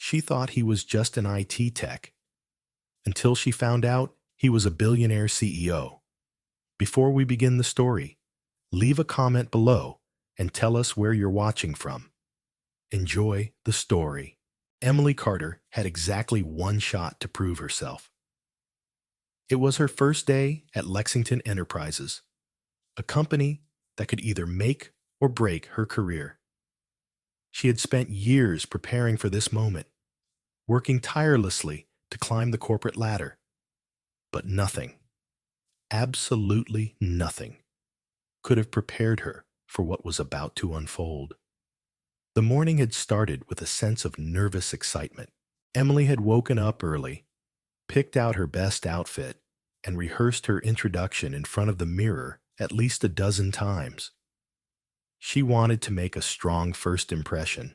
She thought he was just an IT tech, until she found out he was a billionaire CEO. Before we begin the story, leave a comment below and tell us where you're watching from. Enjoy the story. Emily Carter had exactly one shot to prove herself. It was her first day at Lexington Enterprises, a company that could either make or break her career. She had spent years preparing for this moment, working tirelessly to climb the corporate ladder. But nothing, absolutely nothing, could have prepared her for what was about to unfold. The morning had started with a sense of nervous excitement. Emily had woken up early, picked out her best outfit, and rehearsed her introduction in front of the mirror at least a dozen times. She wanted to make a strong first impression.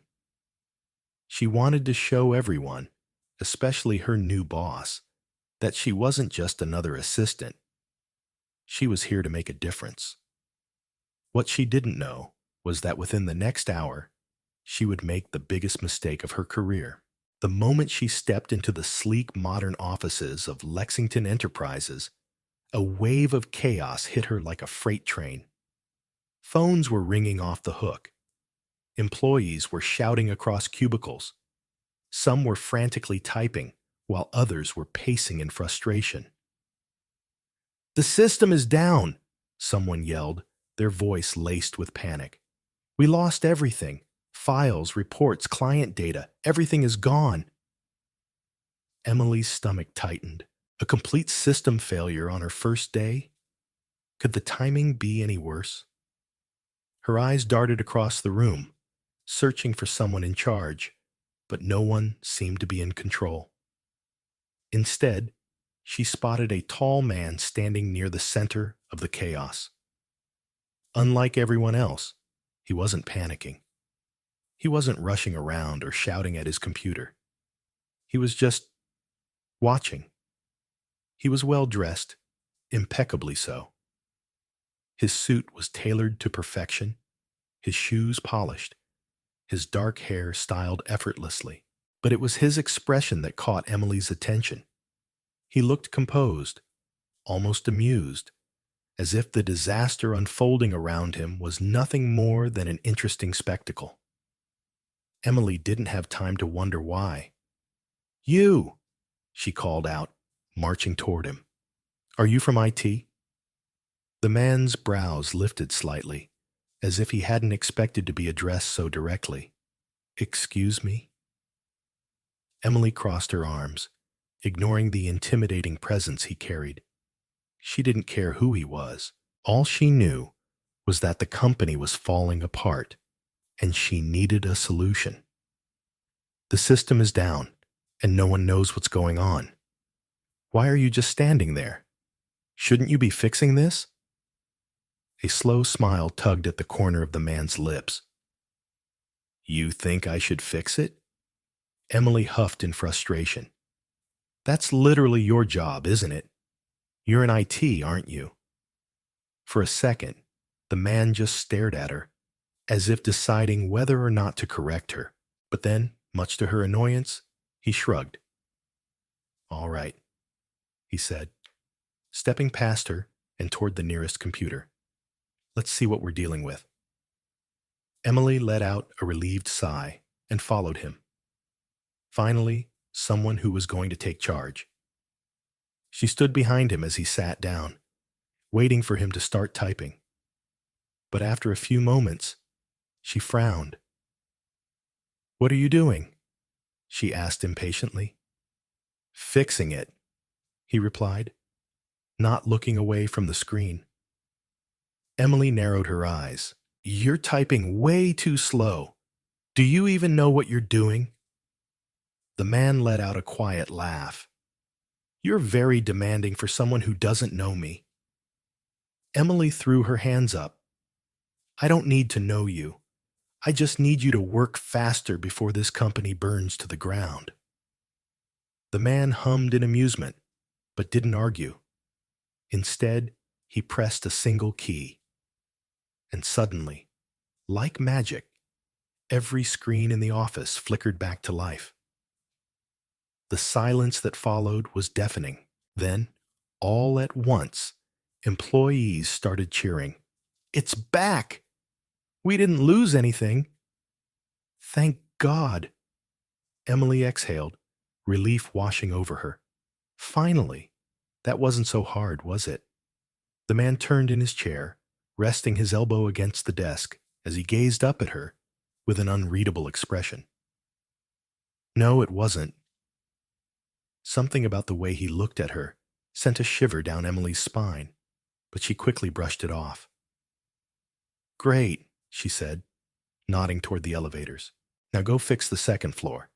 She wanted to show everyone, especially her new boss, that she wasn't just another assistant. She was here to make a difference. What she didn't know was that within the next hour, she would make the biggest mistake of her career. The moment she stepped into the sleek modern offices of Lexington Enterprises, a wave of chaos hit her like a freight train. Phones were ringing off the hook. Employees were shouting across cubicles. Some were frantically typing, while others were pacing in frustration. "The system is down," someone yelled, their voice laced with panic. "We lost everything. Files, reports, client data, everything is gone." Emily's stomach tightened. A complete system failure on her first day? Could the timing be any worse? Her eyes darted across the room, searching for someone in charge, but no one seemed to be in control. Instead, she spotted a tall man standing near the center of the chaos. Unlike everyone else, he wasn't panicking. He wasn't rushing around or shouting at his computer. He was just watching. He was well-dressed, impeccably so. His suit was tailored to perfection, his shoes polished, his dark hair styled effortlessly. But it was his expression that caught Emily's attention. He looked composed, almost amused, as if the disaster unfolding around him was nothing more than an interesting spectacle. Emily didn't have time to wonder why. "You!" she called out, marching toward him. "Are you from IT?" The man's brows lifted slightly, as if he hadn't expected to be addressed so directly. "Excuse me?" Emily crossed her arms, ignoring the intimidating presence he carried. She didn't care who he was. All she knew was that the company was falling apart, and she needed a solution. "The system is down, and no one knows what's going on. Why are you just standing there? Shouldn't you be fixing this?" A slow smile tugged at the corner of the man's lips. "You think I should fix it?" Emily huffed in frustration. "That's literally your job, isn't it? You're in IT, aren't you?" For a second, the man just stared at her, as if deciding whether or not to correct her. But then, much to her annoyance, he shrugged. "All right," he said, stepping past her and toward the nearest computer. "Let's see what we're dealing with." Emily let out a relieved sigh and followed him. Finally, someone who was going to take charge. She stood behind him as he sat down, waiting for him to start typing. But after a few moments, she frowned. "What are you doing?" she asked impatiently. "Fixing it," he replied, not looking away from the screen. Emily narrowed her eyes. "You're typing way too slow. Do you even know what you're doing?" The man let out a quiet laugh. "You're very demanding for someone who doesn't know me." Emily threw her hands up. "I don't need to know you. I just need you to work faster before this company burns to the ground." The man hummed in amusement, but didn't argue. Instead, he pressed a single key. And suddenly, like magic, every screen in the office flickered back to life. The silence that followed was deafening. Then, all at once, employees started cheering. "It's back! We didn't lose anything." "Thank God." Emily exhaled, relief washing over her. Finally, that wasn't so hard, was it? The man turned in his chair, resting his elbow against the desk as he gazed up at her with an unreadable expression. No, it wasn't. Something about the way he looked at her sent a shiver down Emily's spine, but she quickly brushed it off. "Great," she said, nodding toward the elevators. "Now go fix the second floor.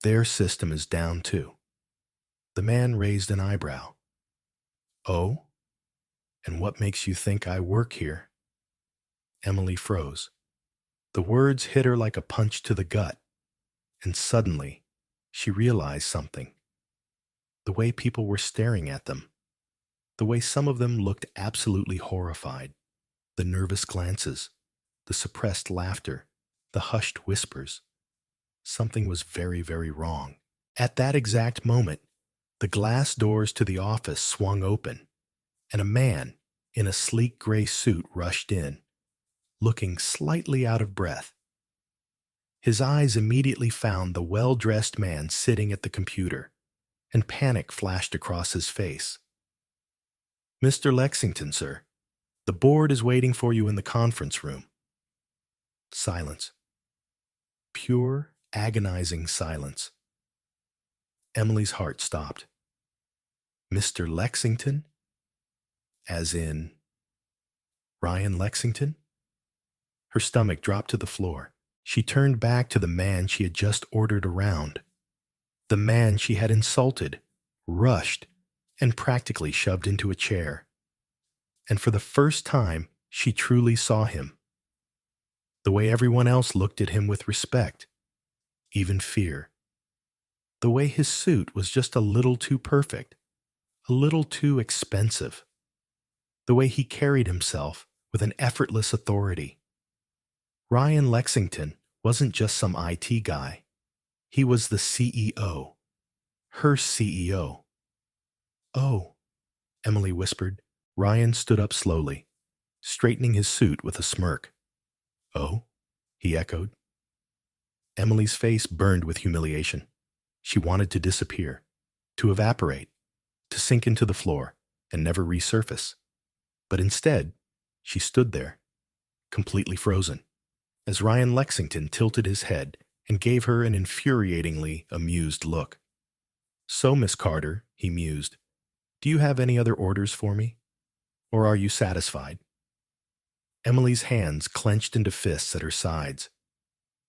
Their system is down too." The man raised an eyebrow. "Oh? And what makes you think I work here?" Emily froze. The words hit her like a punch to the gut, and suddenly she realized something. The way people were staring at them. The way some of them looked absolutely horrified. The nervous glances, the suppressed laughter, the hushed whispers. Something was very, very wrong. At that exact moment, the glass doors to the office swung open, and a man in a sleek gray suit rushed in, looking slightly out of breath. His eyes immediately found the well-dressed man sitting at the computer, and panic flashed across his face. "Mr. Lexington, sir, the board is waiting for you in the conference room." Silence. Pure, agonizing silence. Emily's heart stopped. Mr. Lexington? As in Ryan Lexington? Her stomach dropped to the floor. She turned back to the man she had just ordered around. The man she had insulted, rushed, and practically shoved into a chair. And for the first time, she truly saw him. The way everyone else looked at him with respect, even fear. The way his suit was just a little too perfect, a little too expensive. The way he carried himself with an effortless authority. Ryan Lexington wasn't just some IT guy. He was the CEO. Her CEO. "Oh," Emily whispered. Ryan stood up slowly, straightening his suit with a smirk. "Oh?" he echoed. Emily's face burned with humiliation. She wanted to disappear, to evaporate, to sink into the floor and never resurface. But instead, she stood there, completely frozen, as Ryan Lexington tilted his head and gave her an infuriatingly amused look. "So, Miss Carter," he mused, "do you have any other orders for me? Or are you satisfied?" Emily's hands clenched into fists at her sides.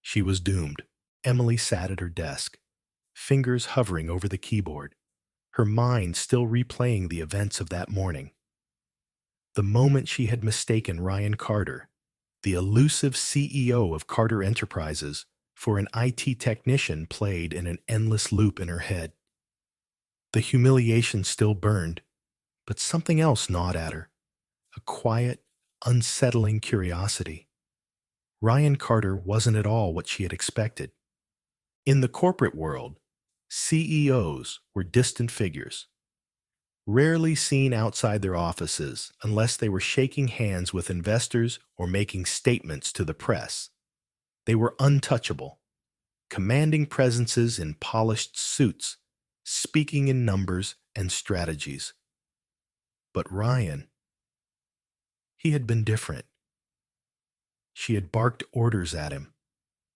She was doomed. Emily sat at her desk, fingers hovering over the keyboard, her mind still replaying the events of that morning. The moment she had mistaken Ryan Carter, the elusive CEO of Carter Enterprises, for an IT technician played in an endless loop in her head. The humiliation still burned, but something else gnawed at her, a quiet, unsettling curiosity. Ryan Carter wasn't at all what she had expected. In the corporate world, CEOs were distant figures, rarely seen outside their offices unless they were shaking hands with investors or making statements to the press. They were untouchable, commanding presences in polished suits, speaking in numbers and strategies. But Ryan, he had been different. She had barked orders at him,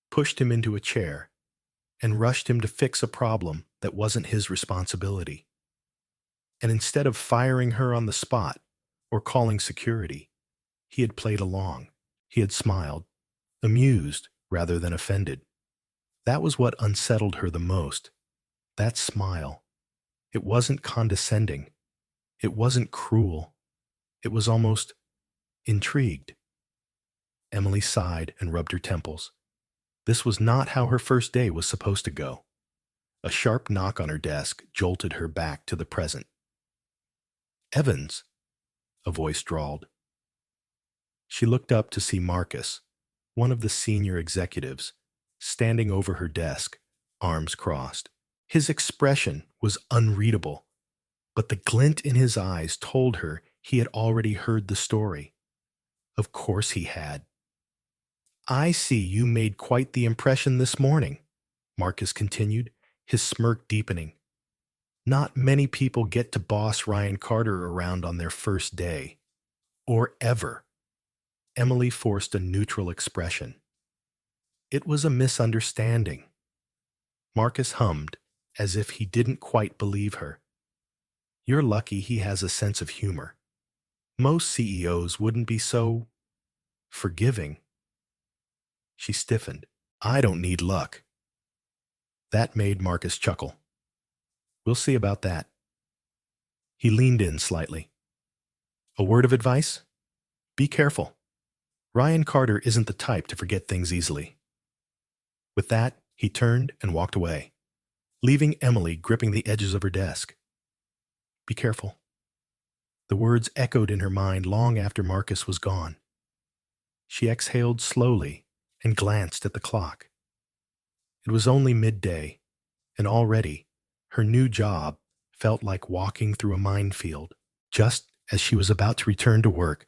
pushed him into a chair, and rushed him to fix a problem that wasn't his responsibility. And instead of firing her on the spot or calling security, he had played along. He had smiled, amused rather than offended. That was what unsettled her the most. That smile. It wasn't condescending. It wasn't cruel. It was almost intrigued. Emily sighed and rubbed her temples. This was not how her first day was supposed to go. A sharp knock on her desk jolted her back to the present. "Evans," a voice drawled. She looked up to see Marcus, one of the senior executives, standing over her desk, arms crossed. His expression was unreadable, but the glint in his eyes told her he had already heard the story. Of course he had. I see you made quite the impression this morning, Marcus continued, his smirk deepening. Not many people get to boss Ryan Carter around on their first day. Or ever. Emily forced a neutral expression. It was a misunderstanding. Marcus hummed, as if he didn't quite believe her. You're lucky he has a sense of humor. Most CEOs wouldn't be so forgiving. She stiffened. I don't need luck. That made Marcus chuckle. We'll see about that. He leaned in slightly. A word of advice? Be careful. Ryan Carter isn't the type to forget things easily. With that, he turned and walked away, leaving Emily gripping the edges of her desk. Be careful. The words echoed in her mind long after Marcus was gone. She exhaled slowly and glanced at the clock. It was only midday, and already her new job felt like walking through a minefield. Just as she was about to return to work,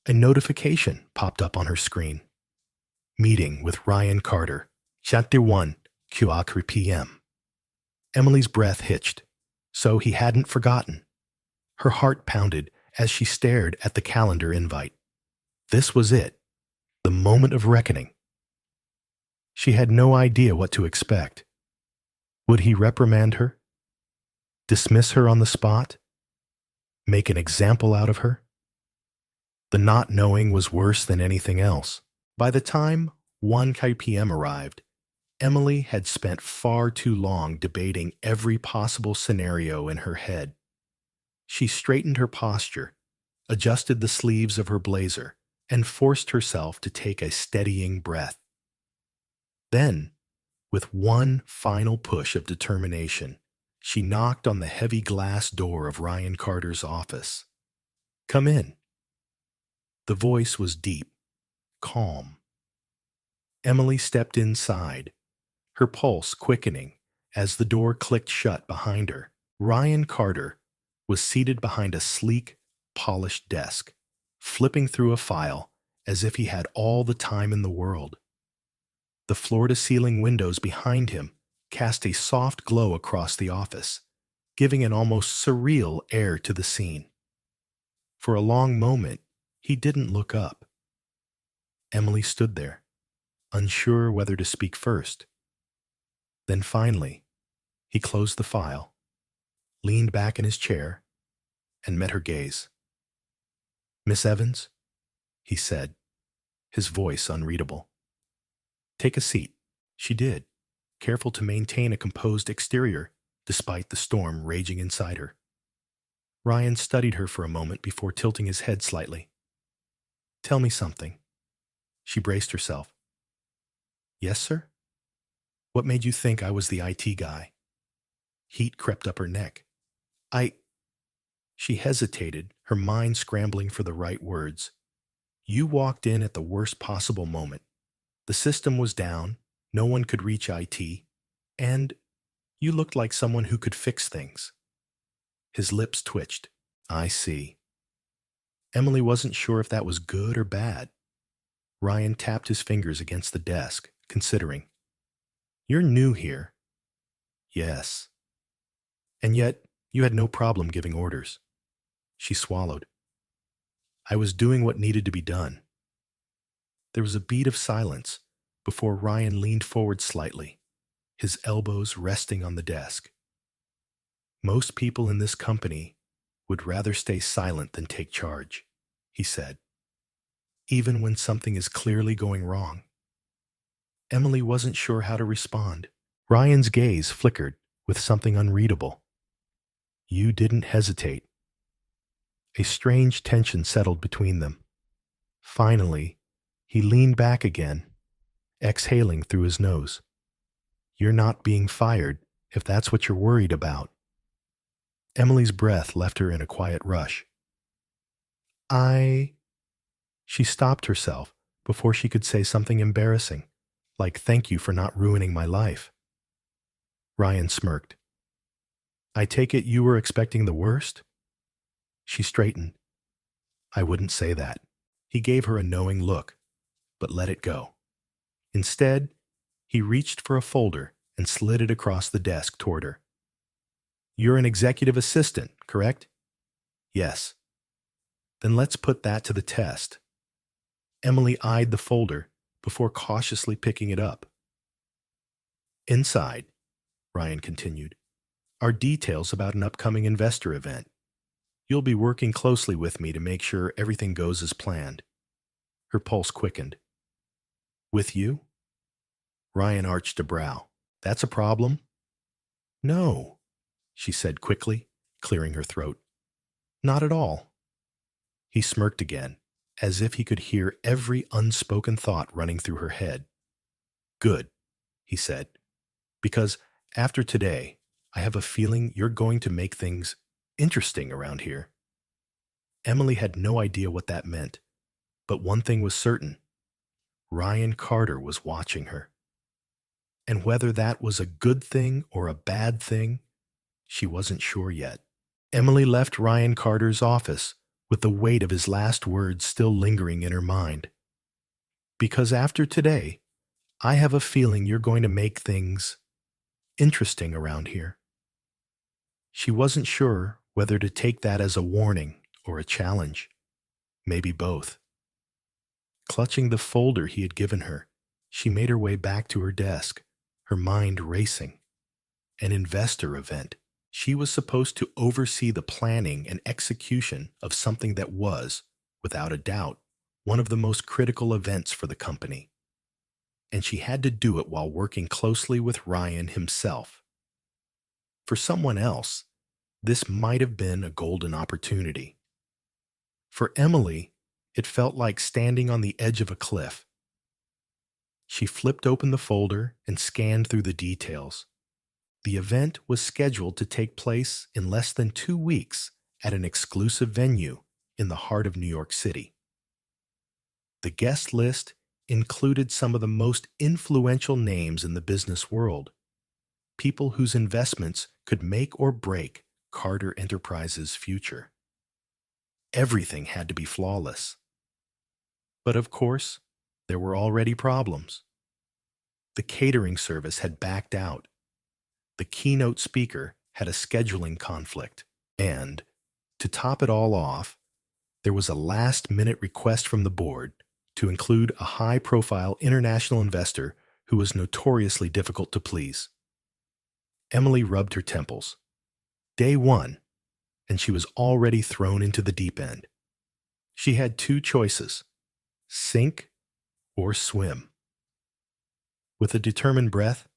a notification popped up on her screen. Meeting with Ryan Carter, Chapter 1, 4 p.m. Emily's breath hitched, so he hadn't forgotten. Her heart pounded as she stared at the calendar invite. This was it, the moment of reckoning. She had no idea what to expect. Would he reprimand her? Dismiss her on the spot? Make an example out of her? The not knowing was worse than anything else. By the time 1 p.m. arrived, Emily had spent far too long debating every possible scenario in her head. She straightened her posture, adjusted the sleeves of her blazer, and forced herself to take a steadying breath. Then, with one final push of determination, she knocked on the heavy glass door of Ryan Carter's office. Come in. The voice was deep, calm. Emily stepped inside, her pulse quickening as the door clicked shut behind her. Ryan Carter was seated behind a sleek, polished desk, flipping through a file as if he had all the time in the world. The floor-to-ceiling windows behind him cast a soft glow across the office, giving an almost surreal air to the scene. For a long moment, he didn't look up. Emily stood there, unsure whether to speak first. Then finally, he closed the file, leaned back in his chair, and met her gaze. Miss Evans, he said, his voice unreadable. Take a seat. She did, careful to maintain a composed exterior despite the storm raging inside her. Ryan studied her for a moment before tilting his head slightly. Tell me something. She braced herself. Yes, sir? What made you think I was the IT guy? Heat crept up her neck. She hesitated, her mind scrambling for the right words. You walked in at the worst possible moment. The system was down, no one could reach IT, and you looked like someone who could fix things. His lips twitched. I see. Emily wasn't sure if that was good or bad. Ryan tapped his fingers against the desk, considering. You're new here. Yes. And yet, you had no problem giving orders. She swallowed. I was doing what needed to be done. There was a beat of silence before Ryan leaned forward slightly, his elbows resting on the desk. Most people in this company would rather stay silent than take charge, he said, even when something is clearly going wrong. Emily wasn't sure how to respond. Ryan's gaze flickered with something unreadable. You didn't hesitate. A strange tension settled between them. Finally, he leaned back again, exhaling through his nose. You're not being fired, if that's what you're worried about. Emily's breath left her in a quiet rush. She stopped herself before she could say something embarrassing, like thank you for not ruining my life. Ryan smirked. I take it you were expecting the worst? She straightened. I wouldn't say that. He gave her a knowing look, but let it go. Instead, he reached for a folder and slid it across the desk toward her. You're an executive assistant, correct? Yes. Then let's put that to the test. Emily eyed the folder before cautiously picking it up. Inside, Ryan continued, are details about an upcoming investor event. You'll be working closely with me to make sure everything goes as planned. Her pulse quickened. With you? Ryan arched a brow. That's a problem? No, she said quickly, clearing her throat. Not at all. He smirked again, as if he could hear every unspoken thought running through her head. Good, he said, because after today, I have a feeling you're going to make things interesting around here. Emily had no idea what that meant, but one thing was certain. Ryan Carter was watching her. And whether that was a good thing or a bad thing, she wasn't sure yet. Emily left Ryan Carter's office with the weight of his last words still lingering in her mind. Because after today, I have a feeling you're going to make things interesting around here. She wasn't sure whether to take that as a warning or a challenge. Maybe both. Clutching the folder he had given her, she made her way back to her desk, her mind racing. An investor event. She was supposed to oversee the planning and execution of something that was, without a doubt, one of the most critical events for the company. And she had to do it while working closely with Ryan himself. For someone else, this might have been a golden opportunity. For Emily, it felt like standing on the edge of a cliff. She flipped open the folder and scanned through the details. The event was scheduled to take place in less than 2 weeks at an exclusive venue in the heart of New York City. The guest list included some of the most influential names in the business world, people whose investments could make or break Carter Enterprises' future. Everything had to be flawless. But of course, there were already problems. The catering service had backed out. The keynote speaker had a scheduling conflict. And, to top it all off, there was a last-minute request from the board to include a high-profile international investor who was notoriously difficult to please. Emily rubbed her temples. Day one, and she was already thrown into the deep end. She had 2 choices: sink or swim. With a determined breath,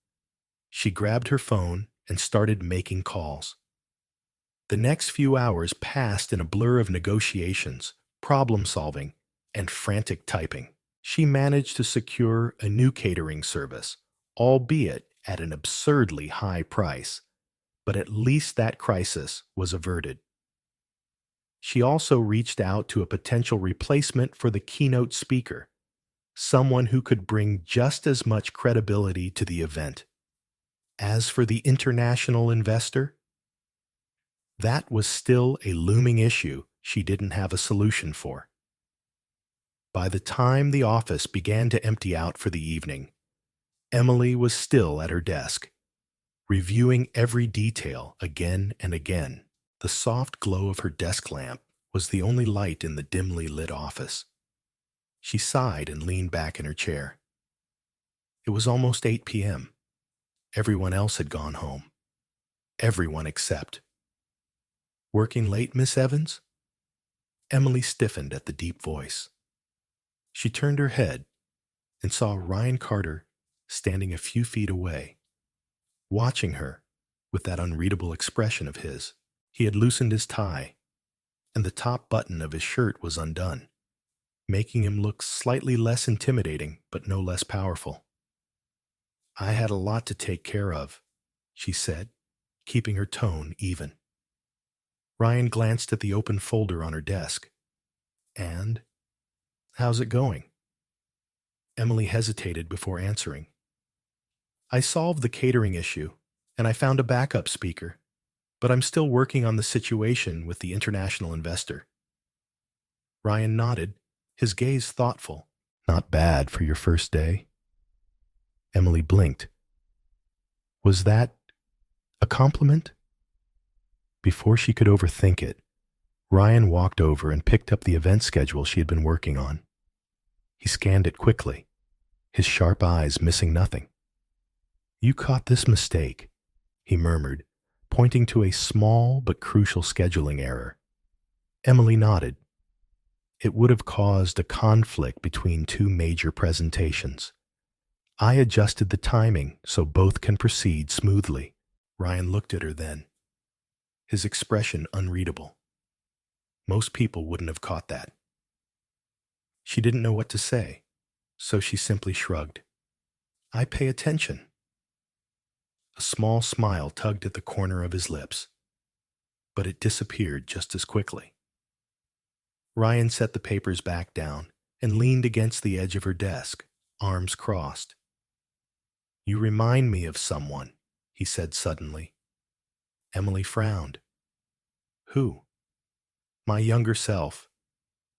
she grabbed her phone and started making calls. The next few hours passed in a blur of negotiations, problem-solving, and frantic typing. She managed to secure a new catering service, albeit at an absurdly high price, but at least that crisis was averted. She also reached out to a potential replacement for the keynote speaker, someone who could bring just as much credibility to the event. As for the international investor, that was still a looming issue she didn't have a solution for. By the time the office began to empty out for the evening, Emily was still at her desk, reviewing every detail again and again. The soft glow of her desk lamp was the only light in the dimly lit office. She sighed and leaned back in her chair. It was almost 8 p.m. Everyone else had gone home. Everyone except. Working late, Miss Evans? Emily stiffened at the deep voice. She turned her head and saw Ryan Carter standing a few feet away, watching her with that unreadable expression of his. He had loosened his tie, and the top button of his shirt was undone, making him look slightly less intimidating but no less powerful. I had a lot to take care of, she said, keeping her tone even. Ryan glanced at the open folder on her desk. And? How's it going? Emily hesitated before answering. I solved the catering issue, and I found a backup speaker, but I'm still working on the situation with the international investor. Ryan nodded, his gaze thoughtful. Not bad for your first day. Emily blinked. Was that a compliment? Before she could overthink it, Ryan walked over and picked up the event schedule she had been working on. He scanned it quickly, his sharp eyes missing nothing. You caught this mistake, he murmured, pointing to a small but crucial scheduling error. Emily nodded. It would have caused a conflict between two major presentations. I adjusted the timing so both can proceed smoothly. Ryan looked at her then, his expression unreadable. Most people wouldn't have caught that. She didn't know what to say, so she simply shrugged. I pay attention. A small smile tugged at the corner of his lips, but it disappeared just as quickly. Ryan set the papers back down and leaned against the edge of her desk, arms crossed. You remind me of someone, he said suddenly. Emily frowned. Who? My younger self,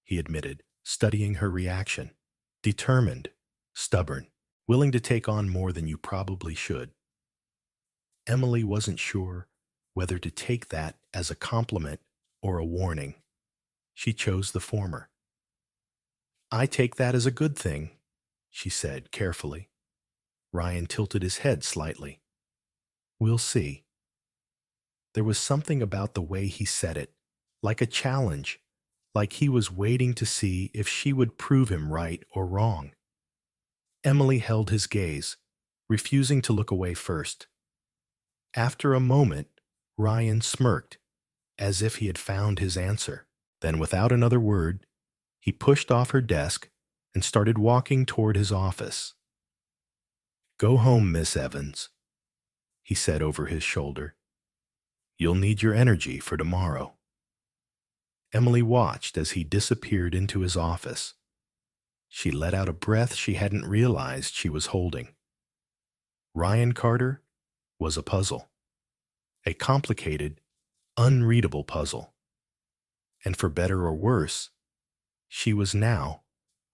he admitted, studying her reaction. Determined, stubborn, willing to take on more than you probably should. Emily wasn't sure whether to take that as a compliment or a warning. She chose the former. I take that as a good thing, she said carefully. Ryan tilted his head slightly. We'll see. There was something about the way he said it, like a challenge, like he was waiting to see if she would prove him right or wrong. Emily held his gaze, refusing to look away first. After a moment, Ryan smirked, as if he had found his answer. Then, without another word, he pushed off her desk and started walking toward his office. Go home, Miss Evans, he said over his shoulder. You'll need your energy for tomorrow. Emily watched as he disappeared into his office. She let out a breath she hadn't realized she was holding. Ryan Carter was a puzzle. A complicated, unreadable puzzle. And for better or worse, she was now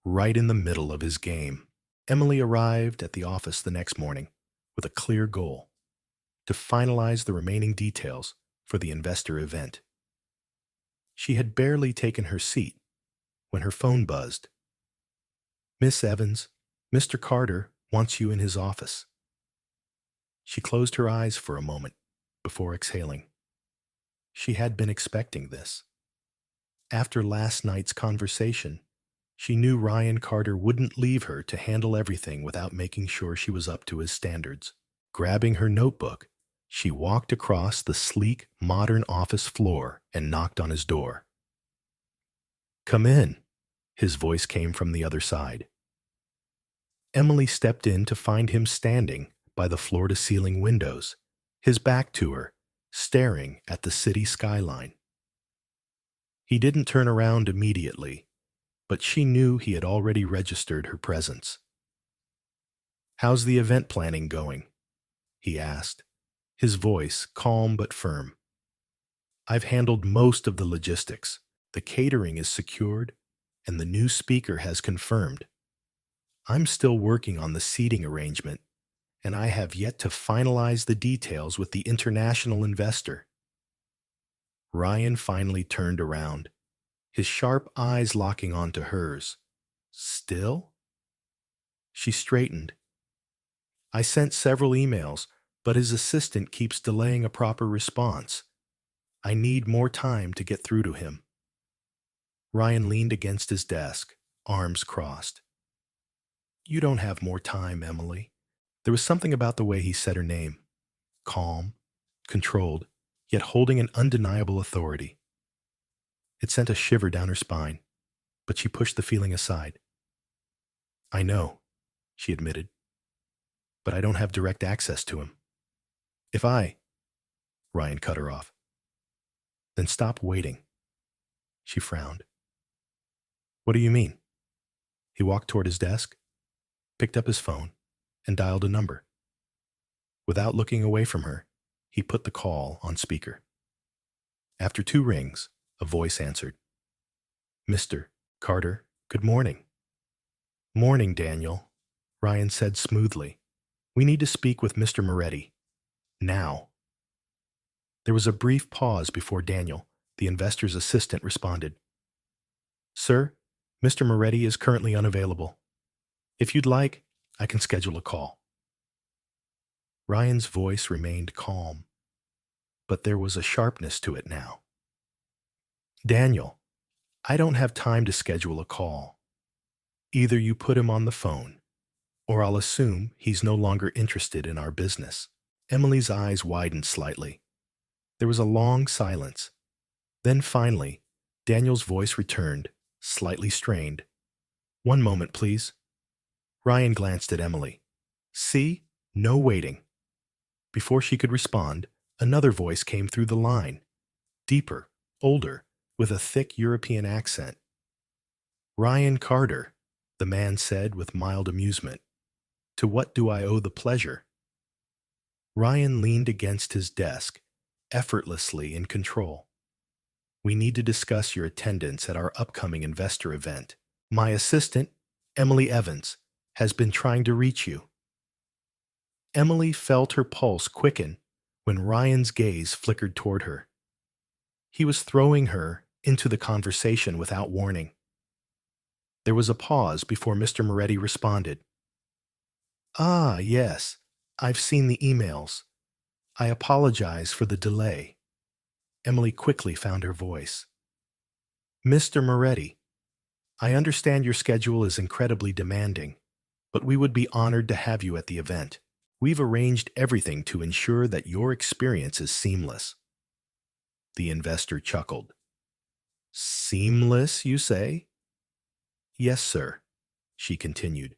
right in the middle of his game. Emily arrived at the office the next morning with a clear goal: to finalize the remaining details for the investor event. She had barely taken her seat when her phone buzzed. Miss Evans, Mr. Carter wants you in his office. She closed her eyes for a moment before exhaling. She had been expecting this. After last night's conversation, she knew Ryan Carter wouldn't leave her to handle everything without making sure she was up to his standards. Grabbing her notebook, she walked across the sleek, modern office floor and knocked on his door. Come in, his voice came from the other side. Emily stepped in to find him standing by the floor-to-ceiling windows, his back to her, staring at the city skyline. He didn't turn around immediately, but she knew he had already registered her presence. How's the event planning going? He asked, his voice calm but firm. I've handled most of the logistics. The catering is secured, and the new speaker has confirmed. I'm still working on the seating arrangement, and I have yet to finalize the details with the international investor. Ryan finally turned around, his sharp eyes locking onto hers. Still? She straightened. I sent several emails, but his assistant keeps delaying a proper response. I need more time to get through to him. Ryan leaned against his desk, arms crossed. You don't have more time, Emily. There was something about the way he said her name. Calm, controlled, yet holding an undeniable authority. It sent a shiver down her spine, but she pushed the feeling aside. I know, she admitted, but I don't have direct access to him. Ryan cut her off. Then stop waiting. She frowned. What do you mean? He walked toward his desk, picked up his phone, and dialed a number. Without looking away from her, he put the call on speaker. After 2 rings, a voice answered. Mr. Carter, good morning. Morning, Daniel, Ryan said smoothly. We need to speak with Mr. Moretti. Now. There was a brief pause before Daniel, the investor's assistant, responded. Sir, Mr. Moretti is currently unavailable. If you'd like, I can schedule a call. Ryan's voice remained calm, but there was a sharpness to it now. Daniel, I don't have time to schedule a call. Either you put him on the phone, or I'll assume he's no longer interested in our business. Emily's eyes widened slightly. There was a long silence. Then finally, Daniel's voice returned, slightly strained. One moment, please. Ryan glanced at Emily. See? No waiting. Before she could respond, another voice came through the line. Deeper, older, with a thick European accent. Ryan Carter, the man said with mild amusement. To what do I owe the pleasure? Ryan leaned against his desk, effortlessly in control. We need to discuss your attendance at our upcoming investor event. My assistant, Emily Evans, has been trying to reach you. Emily felt her pulse quicken when Ryan's gaze flickered toward her. He was throwing her into the conversation without warning. There was a pause before Mr. Moretti responded. Ah, yes, I've seen the emails. I apologize for the delay. Emily quickly found her voice. Mr. Moretti, I understand your schedule is incredibly demanding, but we would be honored to have you at the event. We've arranged everything to ensure that your experience is seamless. The investor chuckled. Seamless, you say? Yes, sir, she continued.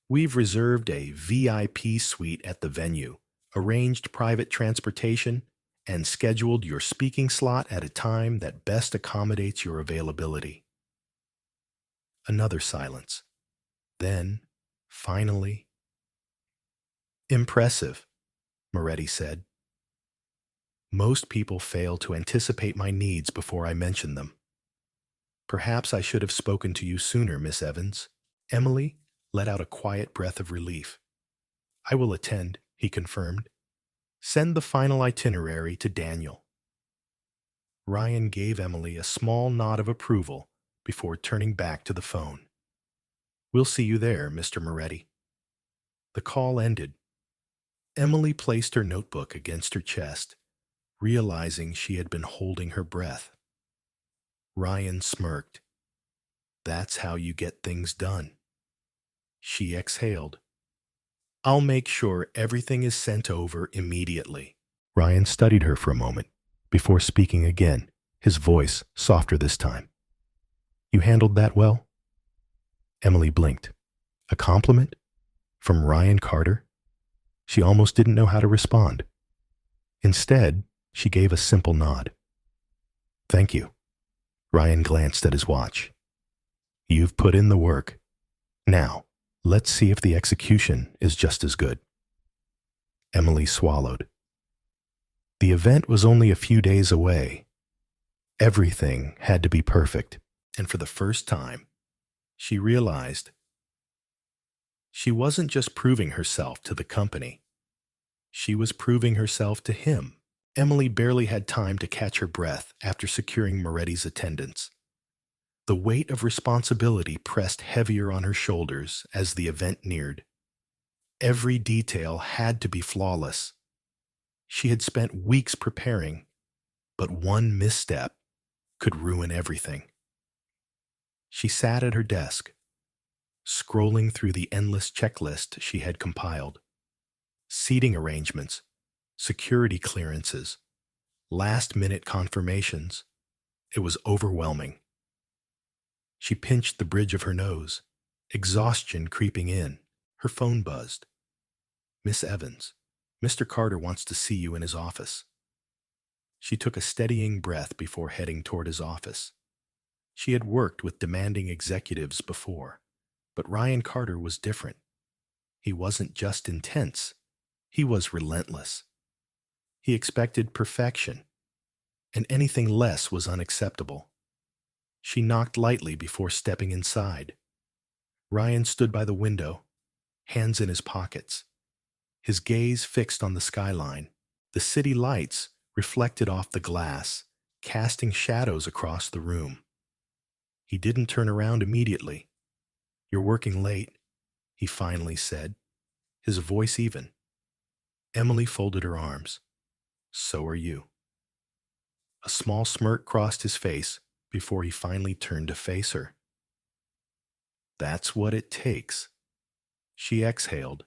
We've reserved a VIP suite at the venue, arranged private transportation, and scheduled your speaking slot at a time that best accommodates your availability. Another silence. Then, finally, Impressive, Moretti said. Most people fail to anticipate my needs before I mention them. Perhaps I should have spoken to you sooner, Miss Evans. Emily let out a quiet breath of relief. I will attend, he confirmed. Send the final itinerary to Daniel. Ryan gave Emily a small nod of approval before turning back to the phone. We'll see you there, Mr. Moretti. The call ended. Emily placed her notebook against her chest, realizing she had been holding her breath. Ryan smirked. That's how you get things done. She exhaled. I'll make sure everything is sent over immediately. Ryan studied her for a moment before speaking again, his voice softer this time. You handled that well? Emily blinked. A compliment? From Ryan Carter? She almost didn't know how to respond. Instead, she gave a simple nod. Thank you. Ryan glanced at his watch. You've put in the work. Now, let's see if the execution is just as good. Emily swallowed. The event was only a few days away. Everything had to be perfect, and for the first time, she realized she wasn't just proving herself to the company. She was proving herself to him. Emily barely had time to catch her breath after securing Moretti's attendance. The weight of responsibility pressed heavier on her shoulders as the event neared. Every detail had to be flawless. She had spent weeks preparing, but one misstep could ruin everything. She sat at her desk, scrolling through the endless checklist she had compiled. Seating arrangements, security clearances, last-minute confirmations. It was overwhelming. She pinched the bridge of her nose, exhaustion creeping in. Her phone buzzed. Miss Evans, Mr. Carter wants to see you in his office. She took a steadying breath before heading toward his office. She had worked with demanding executives before, but Ryan Carter was different. He wasn't just intense. He was relentless. He expected perfection. and anything less was unacceptable. She knocked lightly before stepping inside. Ryan stood by the window, hands in his pockets, his gaze fixed on the skyline. The city lights reflected off the glass, casting shadows across the room. He didn't turn around immediately. "You're working late," he finally said, his voice even. Emily folded her arms. "So are you." A small smirk crossed his face before he finally turned to face her. "That's what it takes." She exhaled.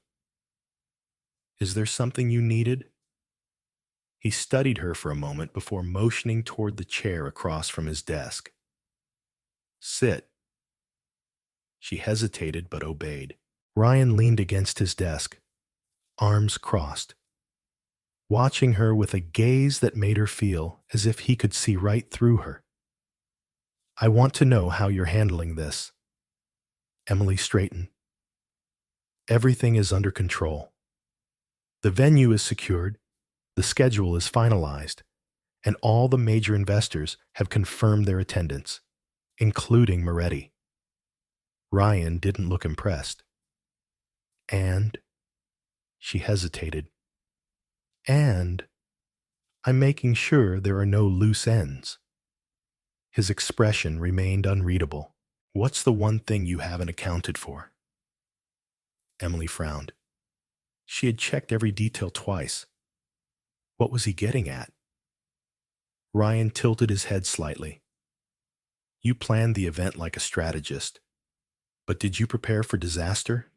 "Is there something you needed?" He studied her for a moment before motioning toward the chair across from his desk. "Sit." She hesitated but obeyed. Ryan leaned against his desk, arms crossed, watching her with a gaze that made her feel as if he could see right through her. "I want to know how you're handling this." Emily straightened. "Everything is under control. The venue is secured, the schedule is finalized, and all the major investors have confirmed their attendance, including Moretti." Ryan didn't look impressed. "And?" She hesitated. "And I'm making sure there are no loose ends." His expression remained unreadable. "What's the one thing you haven't accounted for?" Emily frowned. She had checked every detail twice. What was he getting at? Ryan tilted his head slightly. "You planned the event like a strategist, but did you prepare for disaster?"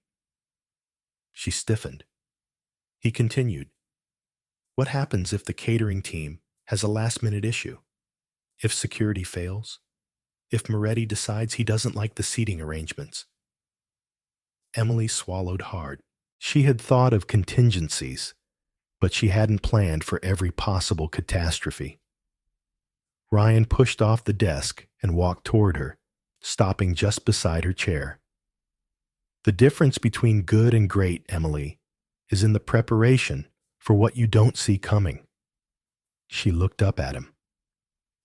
She stiffened. He continued. "What happens if the catering team has a last-minute issue? If security fails? If Moretti decides he doesn't like the seating arrangements?" Emily swallowed hard. She had thought of contingencies, but she hadn't planned for every possible catastrophe. Ryan pushed off the desk and walked toward her, stopping just beside her chair. "The difference between good and great, Emily, is in the preparation for what you don't see coming." She looked up at him.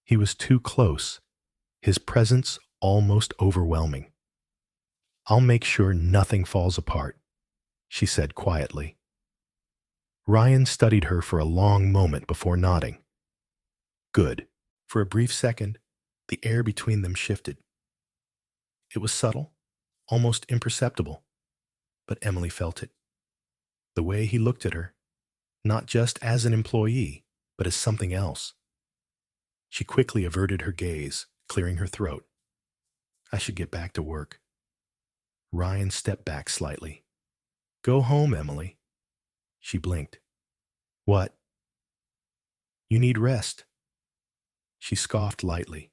He was too close, his presence almost overwhelming. "I'll make sure nothing falls apart," she said quietly. Ryan studied her for a long moment before nodding. "Good." For a brief second, the air between them shifted. It was subtle, almost imperceptible, but Emily felt it. The way he looked at her, not just as an employee, but as something else. She quickly averted her gaze, clearing her throat. "I should get back to work." Ryan stepped back slightly. "Go home, Emily." She blinked. "What?" "You need rest." She scoffed lightly.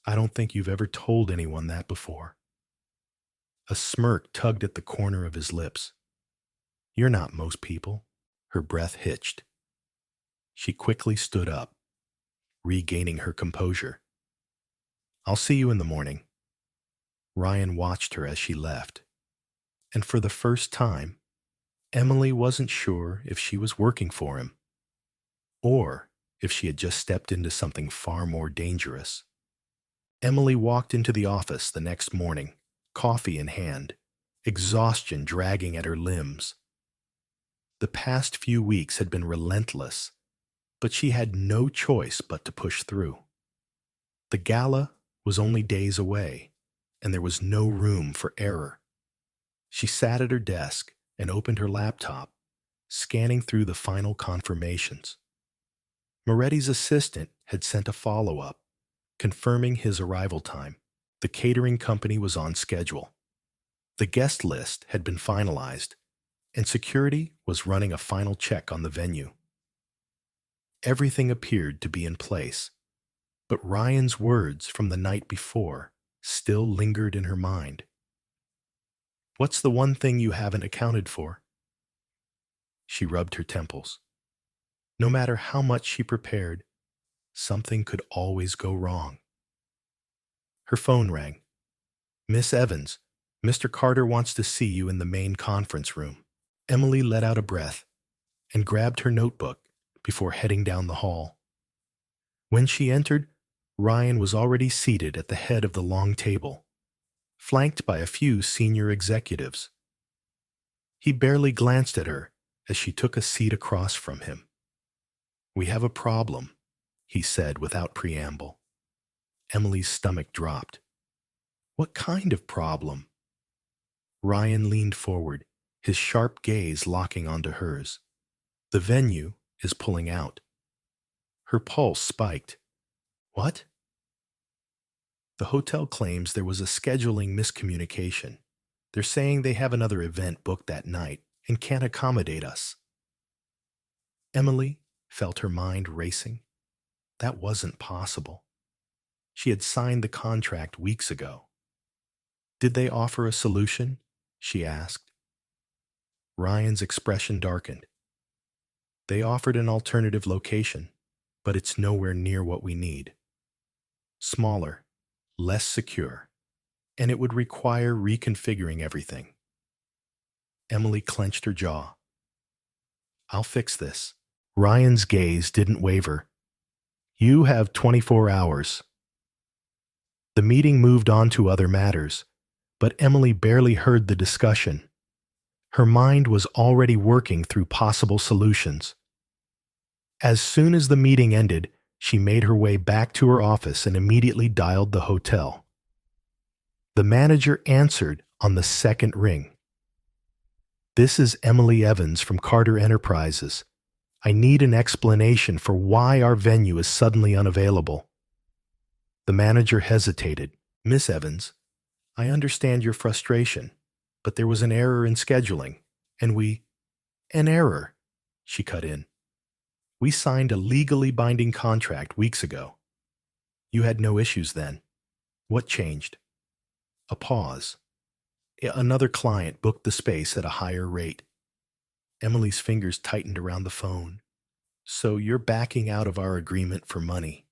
"I don't think you've ever told anyone that before." A smirk tugged at the corner of his lips. "You're not most people." Her breath hitched. She quickly stood up, regaining her composure. "I'll see you in the morning." Ryan watched her as she left, and for the first time, Emily wasn't sure if she was working for him, or if she had just stepped into something far more dangerous. Emily walked into the office the next morning, coffee in hand, exhaustion dragging at her limbs. The past few weeks had been relentless, but she had no choice but to push through. The gala was only days away, and there was no room for error. She sat at her desk and opened her laptop, scanning through the final confirmations. Moretti's assistant had sent a follow-up, confirming his arrival time. The catering company was on schedule. The guest list had been finalized, and security was running a final check on the venue. Everything appeared to be in place, but Ryan's words from the night before still lingered in her mind. "What's the one thing you haven't accounted for?" She rubbed her temples. No matter how much she prepared, something could always go wrong. Her phone rang. "Miss Evans, Mr. Carter wants to see you in the main conference room." Emily let out a breath and grabbed her notebook before heading down the hall. When she entered, Ryan was already seated at the head of the long table, flanked by a few senior executives. He barely glanced at her as she took a seat across from him. "We have a problem," he said without preamble. Emily's stomach dropped. "What kind of problem?" Ryan leaned forward, his sharp gaze locking onto hers. "The venue is pulling out." Her pulse spiked. "What?" "The hotel claims there was a scheduling miscommunication. They're saying they have another event booked that night and can't accommodate us." Emily felt her mind racing. That wasn't possible. She had signed the contract weeks ago. "Did they offer a solution?" she asked. Ryan's expression darkened. "They offered an alternative location, but it's nowhere near what we need. Smaller, less secure, and it would require reconfiguring everything." Emily clenched her jaw. "I'll fix this." Ryan's gaze didn't waver. "You have 24 hours. The meeting moved on to other matters, but Emily barely heard the discussion. Her mind was already working through possible solutions. As soon as the meeting ended, she made her way back to her office and immediately dialed the hotel. The manager answered on the second ring. "This is Emily Evans from Carter Enterprises. I need an explanation for why our venue is suddenly unavailable." The manager hesitated. "Miss Evans, I understand your frustration, but there was an error in scheduling, and we—" "An error," she cut in. "We signed a legally binding contract weeks ago. You had no issues then. What changed?" A pause. "Another client booked the space at a higher rate." Emily's fingers tightened around the phone. "So you're backing out of our agreement for money."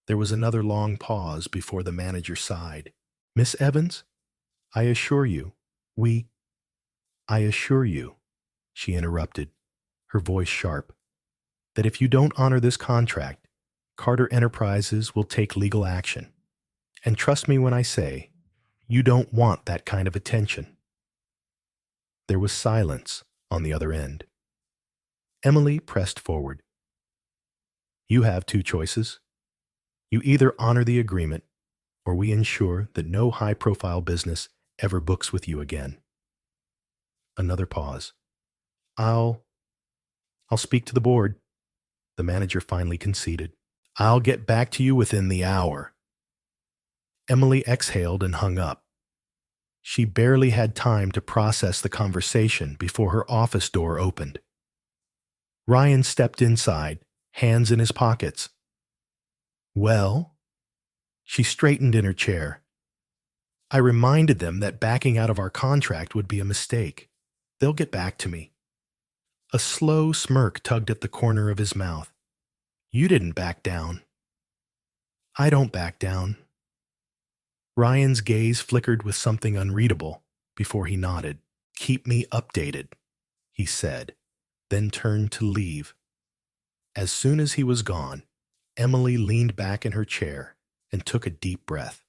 There was another long pause before the manager sighed. "Miss Evans, I assure you, I assure you," she interrupted, her voice sharp, "that if you don't honor this contract, Carter Enterprises will take legal action. And trust me when I say, you don't want that kind of attention." There was silence on the other end. Emily pressed forward. "You have two choices. You either honor the agreement, or we ensure that no high-profile business ever books with you again." Another pause. I'll speak to the board," the manager finally conceded. "I'll get back to you within the hour." Emily exhaled and hung up. She barely had time to process the conversation before her office door opened. Ryan stepped inside, hands in his pockets. "Well?" She straightened in her chair. "I reminded them that backing out of our contract would be a mistake. They'll get back to me." A slow smirk tugged at the corner of his mouth. "You didn't back down." "I don't back down." Ryan's gaze flickered with something unreadable before he nodded. "Keep me updated," he said, then turned to leave. As soon as he was gone, Emily leaned back in her chair and took a deep breath.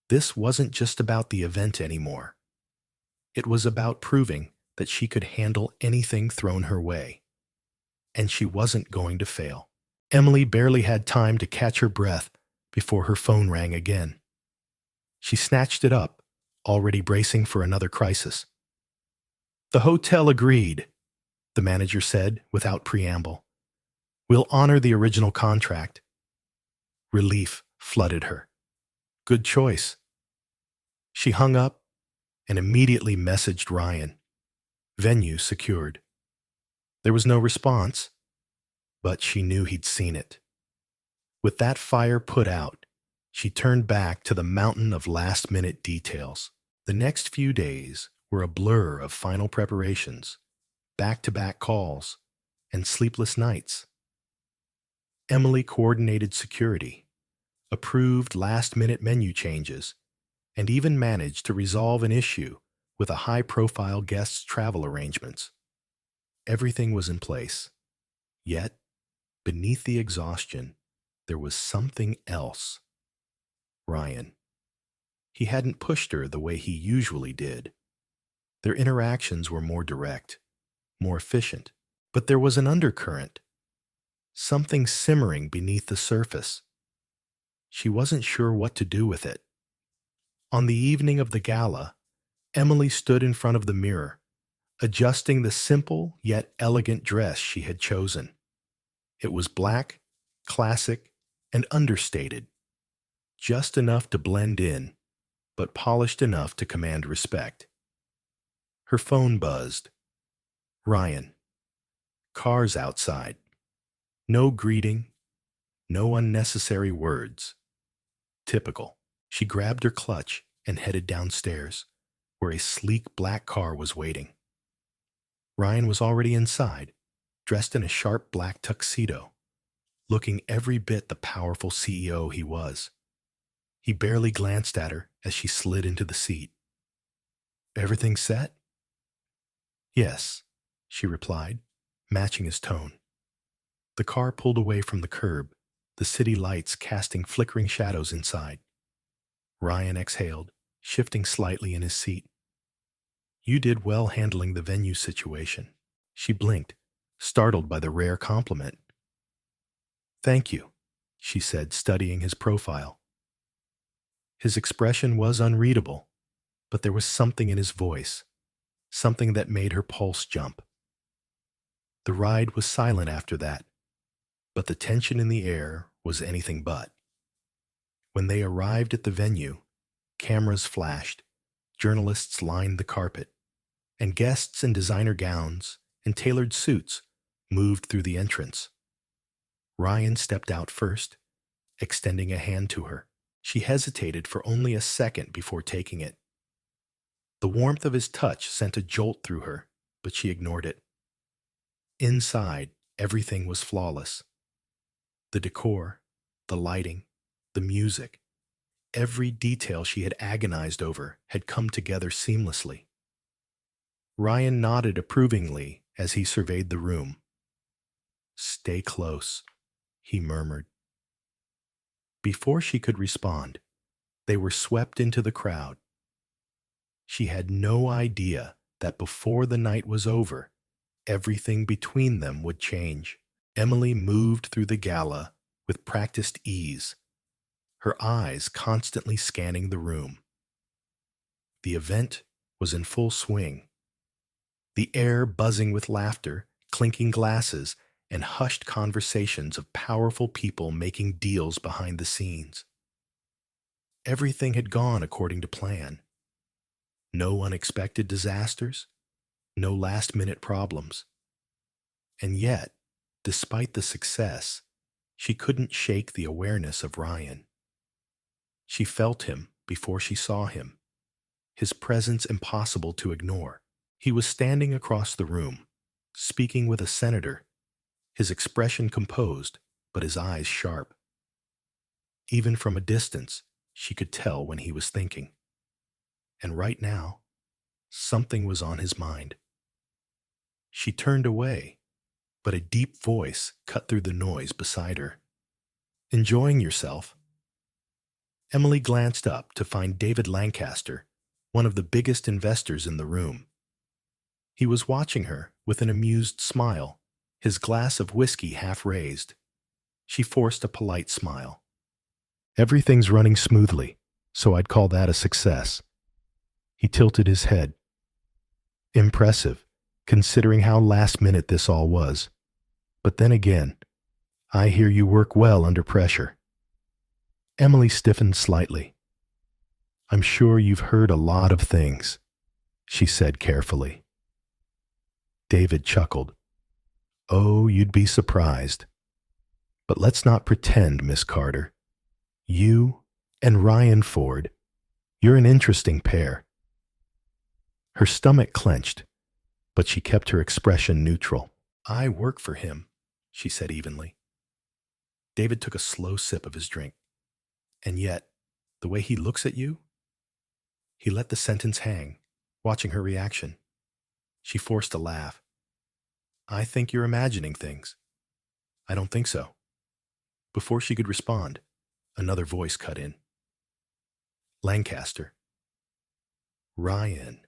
This wasn't just about the event anymore. It was about proving that she could handle anything thrown her way. And she wasn't going to fail. Emily barely had time to catch her breath before her phone rang again. She snatched it up, already bracing for another crisis. "The hotel agreed," the manager said without preamble. "We'll honor the original contract." Relief flooded her. Good choice. She hung up and immediately messaged Ryan. Venue secured. There was no response, but she knew he'd seen it. With that fire put out, she turned back to the mountain of last-minute details. The next few days were a blur of final preparations, back-to-back calls, and sleepless nights. Emily coordinated security, approved last-minute menu changes, and even managed to resolve an issue with a high-profile guest's travel arrangements. Everything was in place. Yet, Beneath the exhaustion, there was something else. Ryan. He hadn't pushed her the way he usually did. Their interactions were more direct, more efficient. But there was an undercurrent, something simmering beneath the surface. She wasn't sure what to do with it. On the evening of the gala, Emily stood in front of the mirror, adjusting the simple yet elegant dress she had chosen. It was black, classic, and understated, just enough to blend in, but polished enough to command respect. Her phone buzzed. Ryan. Cars outside. No greeting, no unnecessary words. Typical. She grabbed her clutch and headed downstairs, where a sleek black car was waiting. Ryan was already inside, dressed in a sharp black tuxedo, looking every bit the powerful CEO he was. He barely glanced at her as she slid into the seat. "Everything set?" "Yes," she replied, matching his tone. The car pulled away from the curb, the city lights casting flickering shadows inside. Ryan exhaled, shifting slightly in his seat. "You did well handling the venue situation." She blinked, startled by the rare compliment. "Thank you," she said, studying his profile. His expression was unreadable, but there was something in his voice, something that made her pulse jump. The ride was silent after that, but the tension in the air was anything but. When they arrived at the venue, cameras flashed, journalists lined the carpet, and guests in designer gowns and tailored suits moved through the entrance. Ryan stepped out first, extending a hand to her. She hesitated for only a second before taking it. The warmth of his touch sent a jolt through her, but she ignored it. Inside, everything was flawless. The decor, the lighting, the music, every detail she had agonized over had come together seamlessly. Ryan nodded approvingly as he surveyed the room. "Stay close," he murmured. Before she could respond, they were swept into the crowd. She had no idea that before the night was over, everything between them would change. Emily moved through the gala with practiced ease, her eyes constantly scanning the room. The event was in full swing, the air buzzing with laughter, clinking glasses, and hushed conversations of powerful people making deals behind the scenes. Everything had gone according to plan. No unexpected disasters, no last-minute problems. And yet, despite the success, she couldn't shake the awareness of Ryan. She felt him before she saw him, his presence impossible to ignore. He was standing across the room, speaking with a senator, his expression composed, but his eyes sharp. Even from a distance, she could tell when he was thinking. And right now, something was on his mind. She turned away, but a deep voice cut through the noise beside her. "Enjoying yourself?" Emily glanced up to find David Lancaster, one of the biggest investors in the room. He was watching her with an amused smile, his glass of whiskey half raised. She forced a polite smile. "Everything's running smoothly, so I'd call that a success." He tilted his head. "Impressive, considering how last minute this all was. But then again, I hear you work well under pressure." Emily stiffened slightly. "I'm sure you've heard a lot of things," she said carefully. David chuckled. "Oh, you'd be surprised. But let's not pretend, Miss Carter. You and Ryan Ford, you're an interesting pair." Her stomach clenched, but she kept her expression neutral. "I work for him," she said evenly. David took a slow sip of his drink. "And yet, the way he looks at you?" He let the sentence hang, watching her reaction. She forced a laugh. "I think you're imagining things." I don't think so. Before she could respond, another voice cut in. Lancaster. Ryan.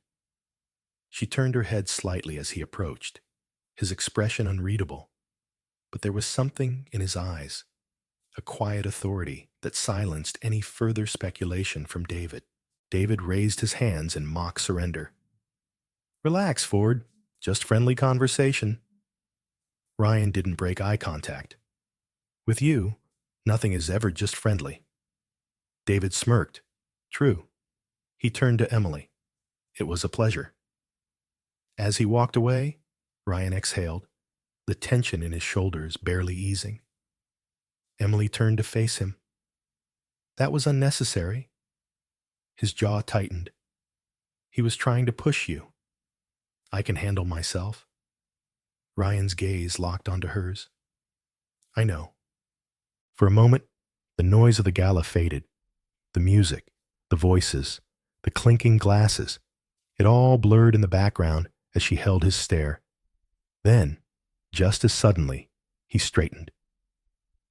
She turned her head slightly as he approached, his expression unreadable, but there was something in his eyes, a quiet authority that silenced any further speculation from David. David raised his hands in mock surrender. Relax, Ford. Just friendly conversation. Ryan didn't break eye contact. With you, nothing is ever just friendly. David smirked. True. He turned to Emily. It was a pleasure. As he walked away, Ryan exhaled, the tension in his shoulders barely easing. Emily turned to face him. That was unnecessary. His jaw tightened. He was trying to push you. I can handle myself. Ryan's gaze locked onto hers. I know. For a moment, the noise of the gala faded. The music, the voices, the clinking glasses, it all blurred in the background as she held his stare. Then, just as suddenly, he straightened.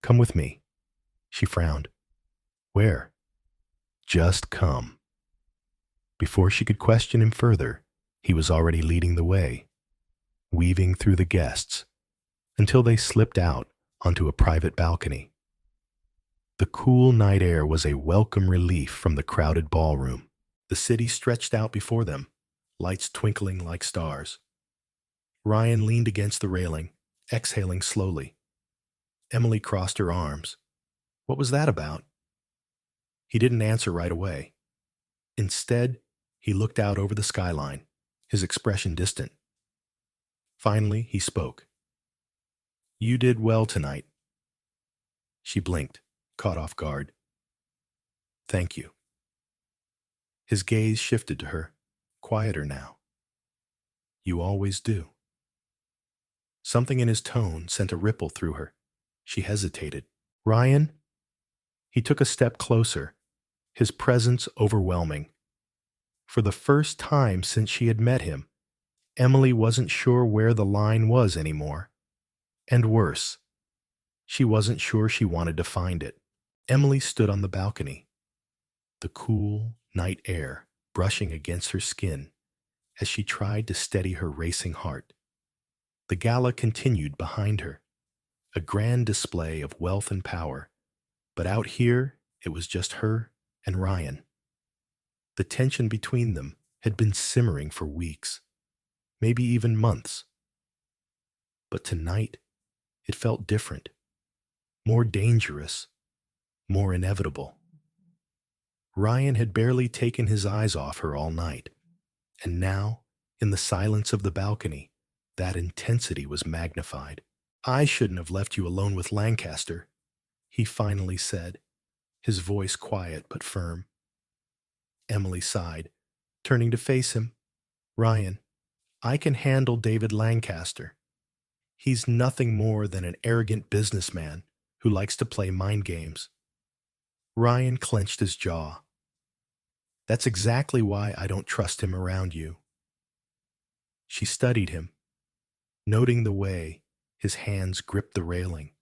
Come with me. She frowned. Where? Just come. Before she could question him further, he was already leading the way, weaving through the guests, until they slipped out onto a private balcony. The cool night air was a welcome relief from the crowded ballroom. The city stretched out before them, lights twinkling like stars. Ryan leaned against the railing, exhaling slowly. Emily crossed her arms. What was that about? He didn't answer right away. Instead, he looked out over the skyline, his expression distant. Finally, he spoke. You did well tonight. She blinked, caught off guard. Thank you. His gaze shifted to her, quieter now. You always do. Something in his tone sent a ripple through her. She hesitated. Ryan? He took a step closer, his presence overwhelming. For the first time since she had met him, Emily wasn't sure where the line was anymore. And worse, she wasn't sure she wanted to find it. Emily stood on the balcony, the cool night air brushing against her skin as she tried to steady her racing heart. The gala continued behind her, a grand display of wealth and power, but out here it was just her and Ryan. The tension between them had been simmering for weeks, maybe even months. But tonight, it felt different, more dangerous, more inevitable. Ryan had barely taken his eyes off her all night, and now, in the silence of the balcony, that intensity was magnified. I shouldn't have left you alone with Lancaster, he finally said, his voice quiet but firm. Emily sighed, turning to face him. Ryan, I can handle David Lancaster. He's nothing more than an arrogant businessman who likes to play mind games. Ryan clenched his jaw. That's exactly why I don't trust him around you. She studied him, noting the way his hands gripped the railing,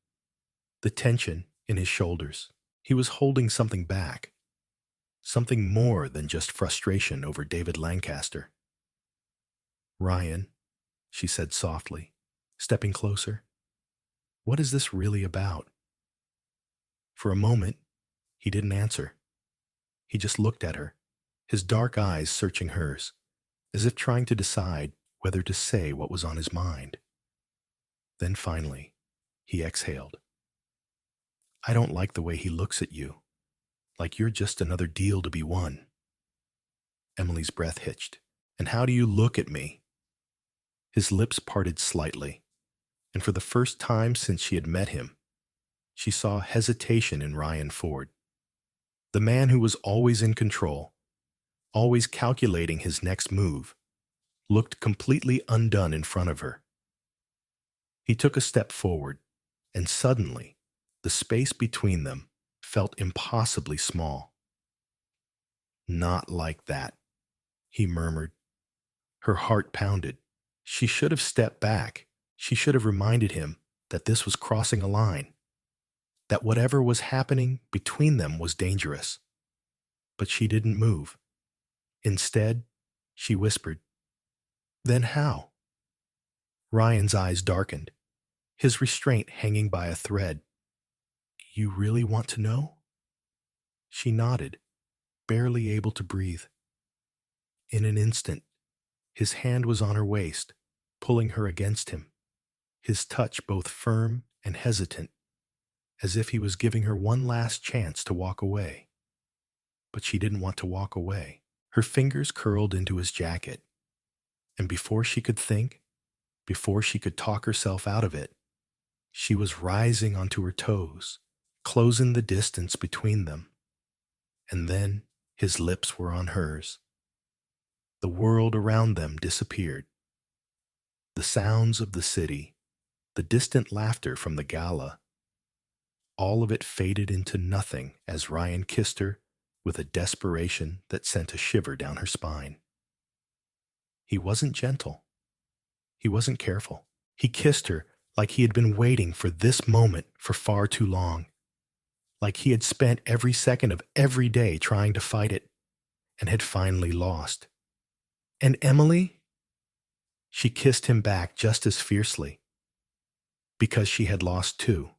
the tension in his shoulders. He was holding something back, something more than just frustration over David Lancaster. Ryan, she said softly, stepping closer, what is this really about? For a moment, he didn't answer. He just looked at her, his dark eyes searching hers, as if trying to decide whether to say what was on his mind. Then finally, he exhaled. I don't like the way he looks at you, like you're just another deal to be won. Emily's breath hitched. And how do you look at me? His lips parted slightly, and for the first time since she had met him, she saw hesitation in Ryan Ford. The man who was always in control, always calculating his next move, looked completely undone in front of her. He took a step forward, and suddenly, the space between them felt impossibly small. Not like that, he murmured. Her heart pounded. She should have stepped back. She should have reminded him that this was crossing a line, that whatever was happening between them was dangerous. But she didn't move. Instead, she whispered, "Then how?" Ryan's eyes darkened, his restraint hanging by a thread. "You really want to know?" She nodded, barely able to breathe. In an instant, his hand was on her waist, pulling her against him, his touch both firm and hesitant, as if he was giving her one last chance to walk away. But she didn't want to walk away. Her fingers curled into his jacket, and before she could think, before she could talk herself out of it, she was rising onto her toes, closing the distance between them. And then his lips were on hers. The world around them disappeared. The sounds of the city, the distant laughter from the gala, all of it faded into nothing as Ryan kissed her with a desperation that sent a shiver down her spine. He wasn't gentle. He wasn't careful. He kissed her like he had been waiting for this moment for far too long, like he had spent every second of every day trying to fight it and had finally lost. And Emily? She kissed him back just as fiercely, because she had lost too.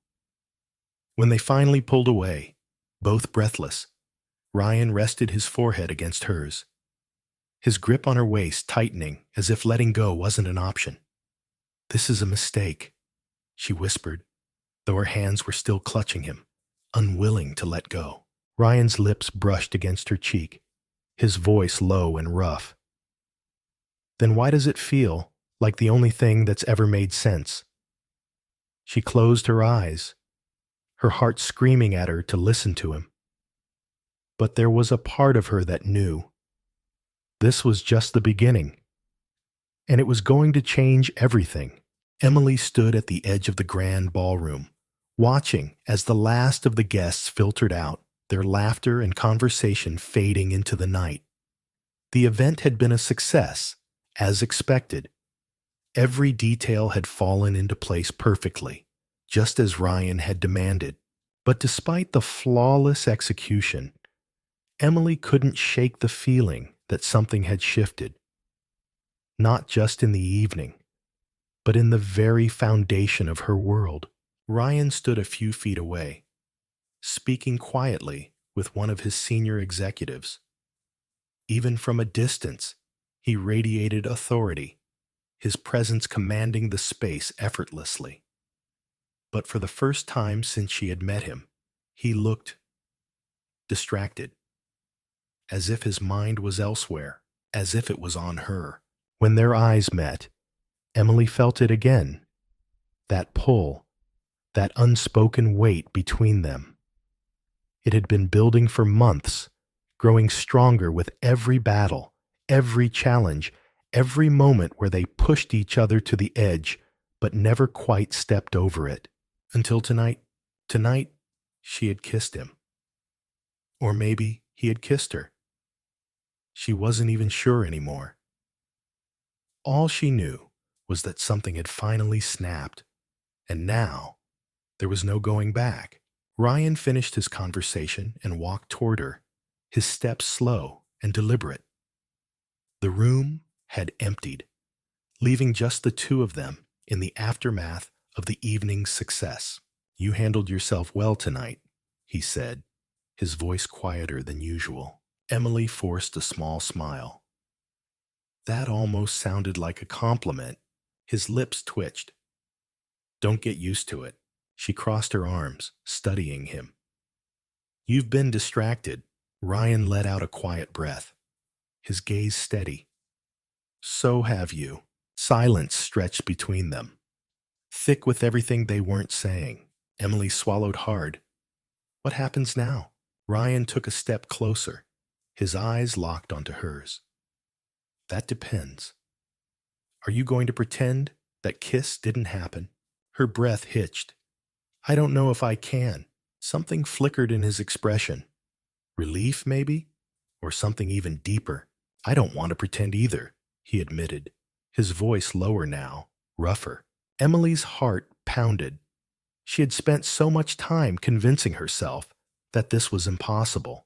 When they finally pulled away, both breathless, Ryan rested his forehead against hers, his grip on her waist tightening as if letting go wasn't an option. "This is a mistake," she whispered, though her hands were still clutching him, unwilling to let go. Ryan's lips brushed against her cheek, his voice low and rough. "Then why does it feel like the only thing that's ever made sense?" She closed her eyes, her heart screaming at her to listen to him. But there was a part of her that knew. This was just the beginning, and it was going to change everything. Emily stood at the edge of the grand ballroom, watching as the last of the guests filtered out, their laughter and conversation fading into the night. The event had been a success, as expected. Every detail had fallen into place perfectly, just as Ryan had demanded. But despite the flawless execution, Emily couldn't shake the feeling that something had shifted. Not just in the evening, but in the very foundation of her world. Ryan stood a few feet away, speaking quietly with one of his senior executives. Even from a distance, he radiated authority, his presence commanding the space effortlessly. But for the first time since she had met him, he looked distracted, as if his mind was elsewhere, as if it was on her. When their eyes met, Emily felt it again, that pull, that unspoken weight between them. It had been building for months, growing stronger with every battle, every challenge, every moment where they pushed each other to the edge, but never quite stepped over it. Until tonight, she had kissed him. Or maybe he had kissed her. She wasn't even sure anymore. All she knew was that something had finally snapped, and now there was no going back. Ryan finished his conversation and walked toward her, his steps slow and deliberate. The room had emptied, leaving just the two of them in the aftermath of the evening's success. "You handled yourself well tonight," he said, his voice quieter than usual. Emily forced a small smile. That almost sounded like a compliment. His lips twitched. "Don't get used to it." She crossed her arms, studying him. "You've been distracted." Ryan let out a quiet breath, his gaze steady. "So have you." Silence stretched between them, thick with everything they weren't saying. Emily swallowed hard. What happens now? Ryan took a step closer, his eyes locked onto hers. "That depends. Are you going to pretend that kiss didn't happen?" Her breath hitched. "I don't know if I can." Something flickered in his expression. Relief, maybe? Or something even deeper. "I don't want to pretend either," he admitted, his voice lower now, rougher. Emily's heart pounded, She had spent so much time convincing herself that this was impossible,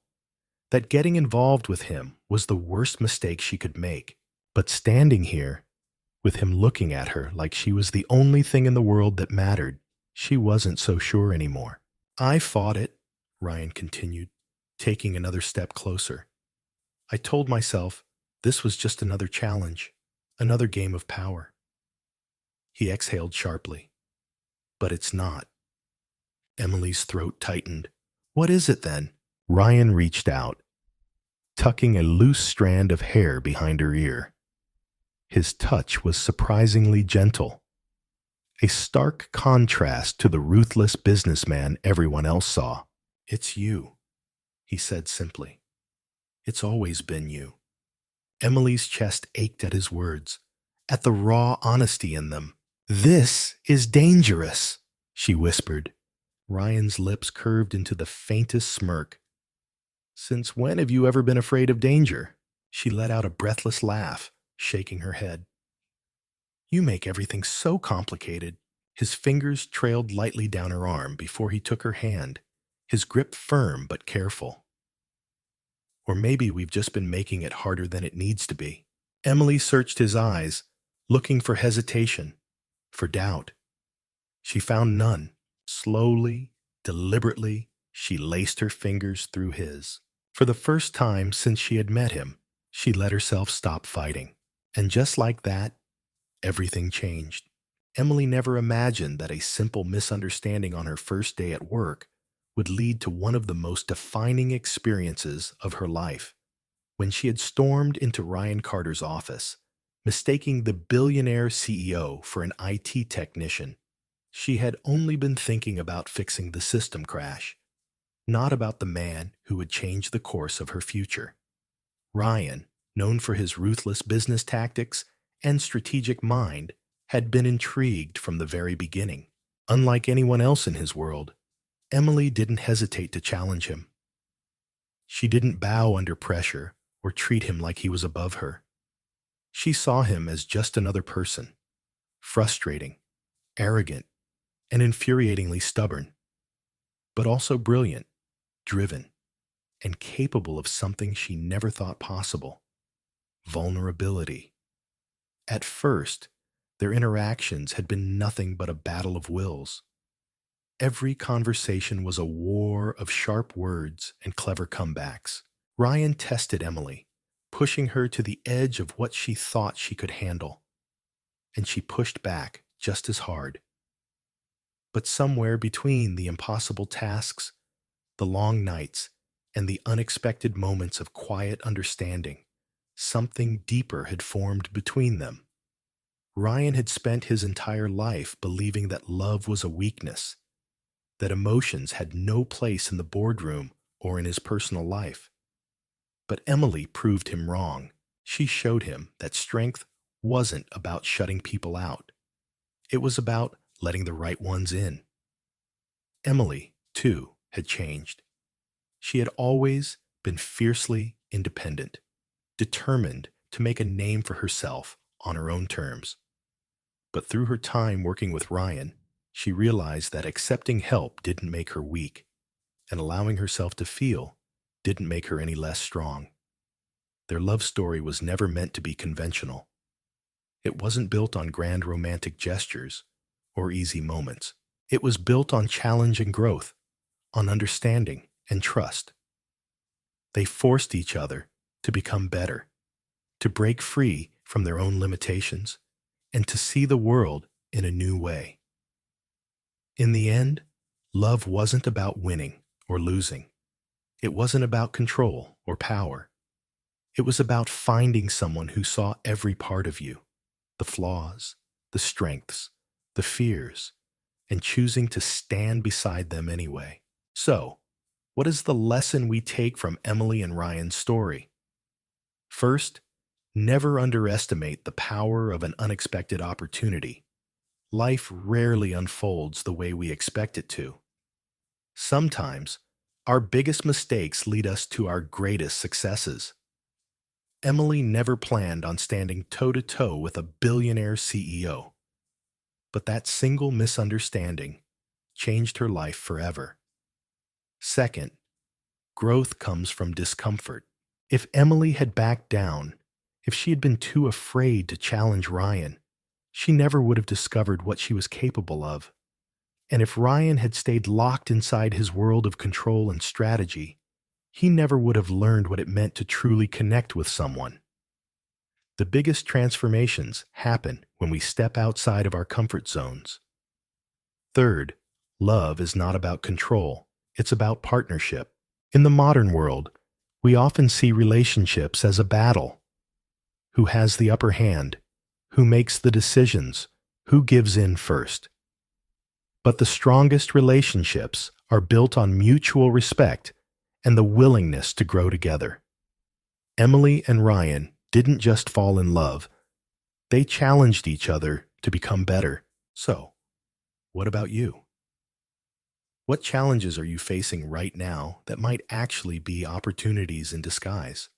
that getting involved with him was the worst mistake she could make. But standing here, with him looking at her like she was the only thing in the world that mattered, she wasn't so sure anymore. I fought it, Ryan continued, taking another step closer. I told myself this was just another challenge, another game of power. He exhaled sharply. But it's not. Emily's throat tightened. What is it then? Ryan reached out, tucking a loose strand of hair behind her ear. His touch was surprisingly gentle, a stark contrast to the ruthless businessman everyone else saw. It's you, he said simply. It's always been you. Emily's chest ached at his words, at the raw honesty in them. This is dangerous, she whispered. Ryan's lips curved into the faintest smirk. Since when have you ever been afraid of danger? She let out a breathless laugh, shaking her head. You make everything so complicated. His fingers trailed lightly down her arm before he took her hand, his grip firm but careful. Or maybe we've just been making it harder than it needs to be. Emily searched his eyes, looking for hesitation, for doubt. She found none. Slowly, deliberately, she laced her fingers through his. For the first time since she had met him, she let herself stop fighting. And just like that, everything changed. Emily never imagined that a simple misunderstanding on her first day at work would lead to one of the most defining experiences of her life. When she had stormed into Ryan Carter's office, mistaking the billionaire CEO for an IT technician, she had only been thinking about fixing the system crash, not about the man who would change the course of her future. Ryan, known for his ruthless business tactics and strategic mind, had been intrigued from the very beginning. Unlike anyone else in his world, Emily didn't hesitate to challenge him. She didn't bow under pressure or treat him like he was above her. She saw him as just another person, frustrating, arrogant, and infuriatingly stubborn, but also brilliant, driven, and capable of something she never thought possible: vulnerability. At first, their interactions had been nothing but a battle of wills. Every conversation was a war of sharp words and clever comebacks. Ryan tested Emily, pushing her to the edge of what she thought she could handle, and she pushed back just as hard. But somewhere between the impossible tasks, the long nights, and the unexpected moments of quiet understanding, something deeper had formed between them. Ryan had spent his entire life believing that love was a weakness, that emotions had no place in the boardroom or in his personal life. But Emily proved him wrong. She showed him that strength wasn't about shutting people out. It was about letting the right ones in. Emily, too, had changed. She had always been fiercely independent, determined to make a name for herself on her own terms. But through her time working with Ryan, she realized that accepting help didn't make her weak, and allowing herself to feel didn't make her any less strong. Their love story was never meant to be conventional. It wasn't built on grand romantic gestures or easy moments. It was built on challenge and growth, on understanding and trust. They forced each other to become better, to break free from their own limitations, and to see the world in a new way. In the end, love wasn't about winning or losing. It wasn't about control or power. It was about finding someone who saw every part of you, the flaws, the strengths, the fears, and choosing to stand beside them anyway. So, what is the lesson we take from Emily and Ryan's story? First, never underestimate the power of an unexpected opportunity. Life rarely unfolds the way we expect it to. Sometimes, our biggest mistakes lead us to our greatest successes. Emily never planned on standing toe-to-toe with a billionaire CEO. But that single misunderstanding, changed her life forever. Second, growth comes from discomfort. If Emily had backed down, if she had been too afraid to challenge Ryan, she never would have discovered what she was capable of. And if Ryan had stayed locked inside his world of control and strategy, he never would have learned what it meant to truly connect with someone. The biggest transformations happen when we step outside of our comfort zones. Third, love is not about control, it's about partnership. In the modern world, we often see relationships as a battle. Who has the upper hand? Who makes the decisions? Who gives in first? But the strongest relationships are built on mutual respect and the willingness to grow together. Emily and Ryan didn't just fall in love, they challenged each other to become better. So, what about you? What challenges are you facing right now that might actually be opportunities in disguise?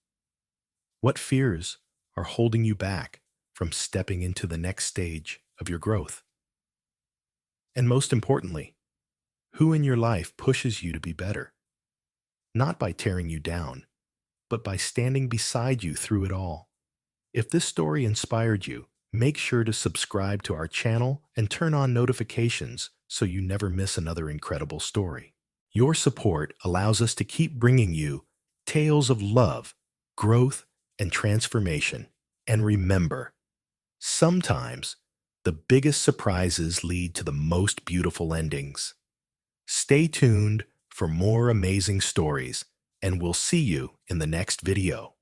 What fears are holding you back from stepping into the next stage of your growth? And most importantly, who in your life pushes you to be better? Not by tearing you down, but by standing beside you through it all. If this story inspired you, make sure to subscribe to our channel and turn on notifications so you never miss another incredible story. Your support allows us to keep bringing you tales of love, growth, and transformation. And remember, sometimes the biggest surprises lead to the most beautiful endings. Stay tuned for more amazing stories, and we'll see you in the next video.